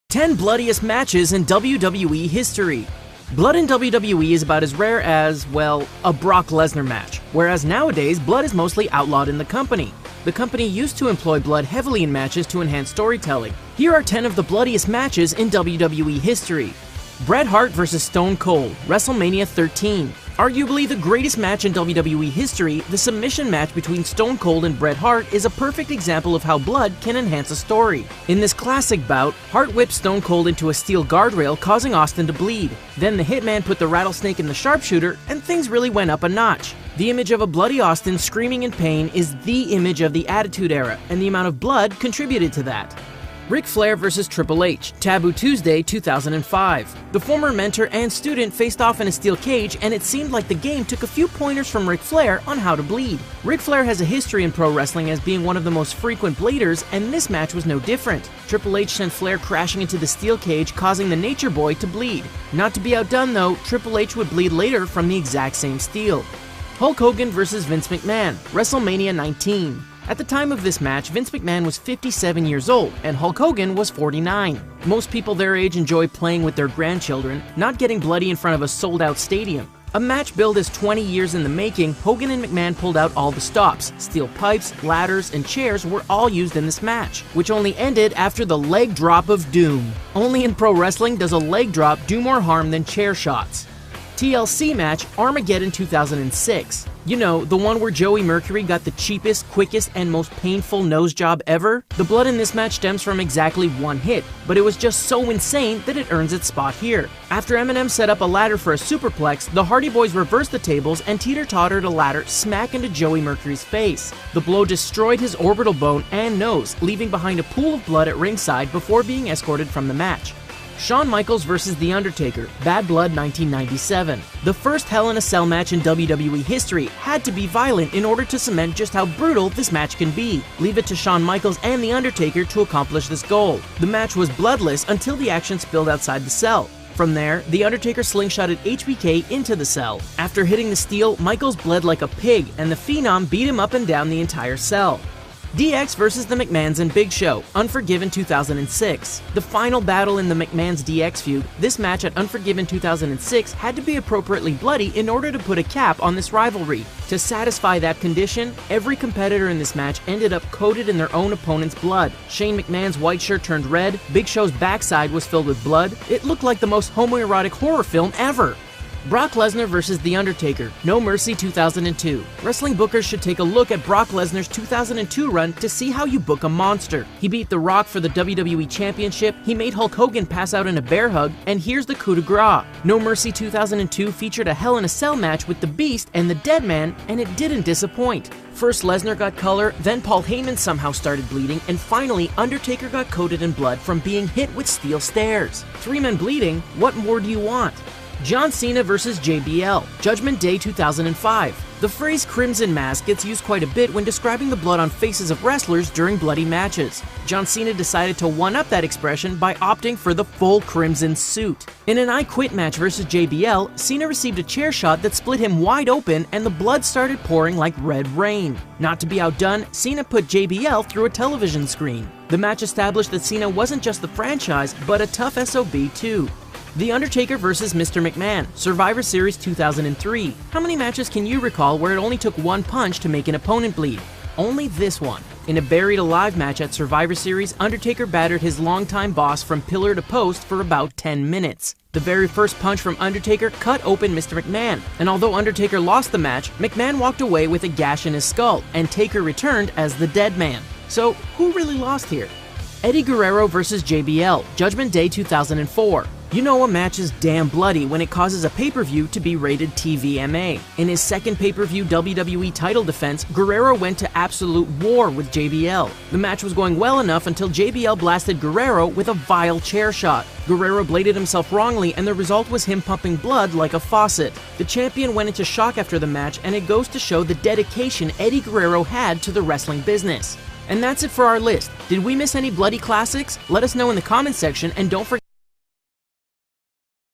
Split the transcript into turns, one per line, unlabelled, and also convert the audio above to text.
10 bloodiest matches in WWE history. Blood in WWE is about as rare as, well, a Brock Lesnar match, whereas nowadays blood is mostly outlawed in the company. The company used to employ blood heavily in matches to enhance storytelling. Here are 10 of the bloodiest matches in WWE history. Bret Hart vs. Stone Cold, WrestleMania 13. Arguably the greatest match in WWE history, the submission match between Stone Cold and Bret Hart is a perfect example of how blood can enhance a story. In this classic bout, Hart whipped Stone Cold into a steel guardrail, causing Austin to bleed. Then the Hitman put the rattlesnake in the sharpshooter, and things really went up a notch. The image of a bloody Austin screaming in pain is the image of the Attitude Era, and the amount of blood contributed to that. Ric Flair vs. Triple H, Taboo Tuesday 2005. The former mentor and student faced off in a steel cage, and it seemed like the game took a few pointers from Ric Flair on how to bleed. Ric Flair has a history in pro wrestling as being one of the most frequent bleeders, and this match was no different. Triple H sent Flair crashing into the steel cage, causing the Nature Boy to bleed. Not to be outdone though, Triple H would bleed later from the exact same steel. Hulk Hogan vs. Vince McMahon, WrestleMania 19. At the time of this match, Vince McMahon was 57 years old, and Hulk Hogan was 49. Most people their age enjoy playing with their grandchildren, not getting bloody in front of a sold-out stadium. A match billed as 20 years in the making, Hogan and McMahon pulled out all the stops. Steel pipes, ladders, and chairs were all used in this match, which only ended after the leg drop of doom. Only in pro wrestling does a leg drop do more harm than chair shots. TLC match, Armageddon 2006. You know, the one where Joey Mercury got the cheapest, quickest, and most painful nose job ever? The blood in this match stems from exactly one hit, but it was just so insane that it earns its spot here. After Eminem set up a ladder for a superplex, the Hardy Boys reversed the tables and teeter-tottered a ladder smack into Joey Mercury's face. The blow destroyed his orbital bone and nose, leaving behind a pool of blood at ringside before being escorted from the match. Shawn Michaels vs. The Undertaker, Bad Blood 1997. The first Hell in a Cell match in WWE history had to be violent in order to cement just how brutal this match can be. Leave it to Shawn Michaels and The Undertaker to accomplish this goal. The match was bloodless until the action spilled outside the cell. From there, The Undertaker slingshotted HBK into the cell. After hitting the steel, Michaels bled like a pig, and the Phenom beat him up and down the entire cell. DX vs. the McMahons and Big Show, Unforgiven 2006. The final battle in the McMahons DX feud, this match at Unforgiven 2006 had to be appropriately bloody in order to put a cap on this rivalry. To satisfy that condition, every competitor in this match ended up coated in their own opponent's blood. Shane McMahon's white shirt turned red, Big Show's backside was filled with blood. It looked like the most homoerotic horror film ever. Brock Lesnar vs. The Undertaker, No Mercy 2002. Wrestling bookers should take a look at Brock Lesnar's 2002 run to see how you book a monster. He beat The Rock for the WWE Championship, he made Hulk Hogan pass out in a bear hug, and here's the coup de grace. No Mercy 2002 featured a Hell in a Cell match with The Beast and the Dead Man, and it didn't disappoint. First Lesnar got color, then Paul Heyman somehow started bleeding, and finally Undertaker got coated in blood from being hit with steel stairs. 3 men bleeding, what more do you want? John Cena vs. JBL, Judgment Day 2005. The phrase Crimson Mask gets used quite a bit when describing the blood on faces of wrestlers during bloody matches. John Cena decided to one-up that expression by opting for the full crimson suit. In an I Quit match versus JBL, Cena received a chair shot that split him wide open and the blood started pouring like red rain. Not to be outdone, Cena put JBL through a television screen. The match established that Cena wasn't just the franchise, but a tough SOB too. The Undertaker vs. Mr. McMahon, Survivor Series 2003. How many matches can you recall where it only took one punch to make an opponent bleed? Only this one. In a Buried Alive match at Survivor Series, Undertaker battered his longtime boss from pillar to post for about 10 minutes. The very first punch from Undertaker cut open Mr. McMahon, and although Undertaker lost the match, McMahon walked away with a gash in his skull, and Taker returned as the Dead Man. So, who really lost here? Eddie Guerrero vs. JBL, Judgment Day 2004. You know a match is damn bloody when it causes a pay-per-view to be rated TVMA. In his second pay-per-view WWE title defense, Guerrero went to absolute war with JBL. The match was going well enough until JBL blasted Guerrero with a vile chair shot. Guerrero bladed himself wrongly and the result was him pumping blood like a faucet. The champion went into shock after the match, and it goes to show the dedication Eddie Guerrero had to the wrestling business. And that's it for our list. Did we miss any bloody classics? Let us know in the comments section, and don't forget